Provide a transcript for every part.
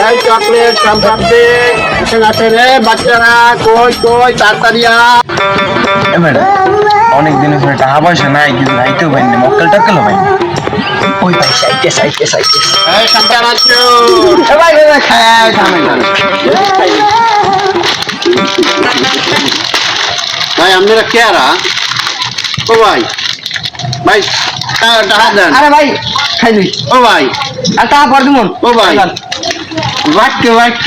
এই চকলেট সম্পাদে আছে রে বাচ্চারা, কই কই তাড়াতাড়ি অনেক দিন ধরে টাকা পয়সা নাই, কিন্তু নাইতেও পাইনি, মক্কেল টক্কেলও পাইনি। ওই ভাই সাইকেল সাইকেল সাইকেল এই সন্তান আছো ভাই ভাই খায় থামে না ভাই, আপনারা কেরা? ও ভাই, ভাই টাকা দেন। আরে ভাই খাইলি ও ভাই, আর টাকা পর দিমন। ও ভাই, বাক্য বাক্য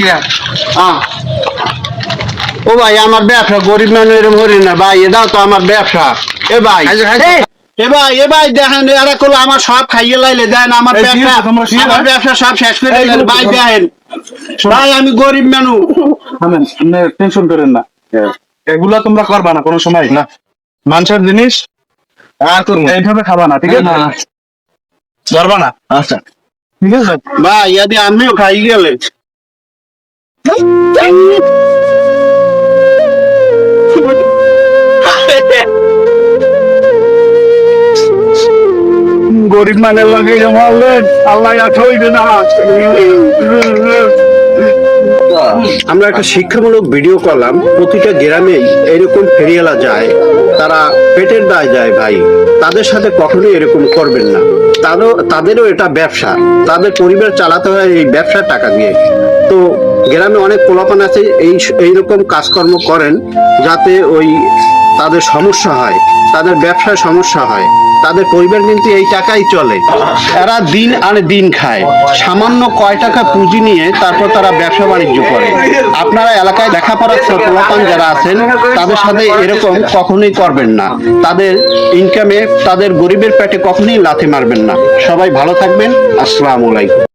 ও ভাই, আমার ব্যবসা, গরিব মানুষ এরকম করি না ভাই, এটাও তো আমার ব্যবসা। এ ভাই, এ ভাই দেখেন, এরা করলো আমার সব খাইয়ে লাইলে, দেন আমার ব্যবসা, আমার ব্যবসা সব শেষ করে দিলেন ভাই। দেখেন ভাই, আমি গরিব মানুষ। টেনশন করেন না, এগুলা তোমরা করবা না কোনো সময় না। মানুষের জিনিস আর করবো এইভাবে খাবা না, ঠিক আছে? ধরবা না, আচ্ছা ঠিক আছে ভাই, যদি আমিও খাই গেলে গরিব মানের লাগে মারলেন, আল্লাহ হইবে না। আমরা একটা শিক্ষামূলক ভিডিও করলাম। প্রতিটা গ্রামেই এরকম ফেরিওয়ালা যায়, তারা পেটের দায় যায় ভাই, তাদের সাথে কখনোই এরকম করবেন না। তাদেরও এটা ব্যবসা, তাদের পরিবার চালাতে হয় এই ব্যবসার টাকা দিয়ে। তো গ্রামে অনেক পোলাপান আছে এইরকম কাজকর্ম করেন, যাতে ওই তাদের সমস্যা হয়, তাদের ব্যবসায় সমস্যা হয়, তাদের পরিবার কিন্তু এই টাকাই চলে। এরা দিন আনে দিন খায়, সামান্য কয় টাকা পুঁজি নিয়ে তারপর তারা ব্যবসা বাণিজ্য করে। আপনারা এলাকায় লেখাপড়া পোলাপান যারা আছেন, তাদের সাথে এরকম কখনোই করবেন না। তাদের ইনকামে, তাদের গরিবের পেটে কখনোই লাথি মারবেন না। সবাই ভালো থাকবেন। আসসালামু আলাইকুম।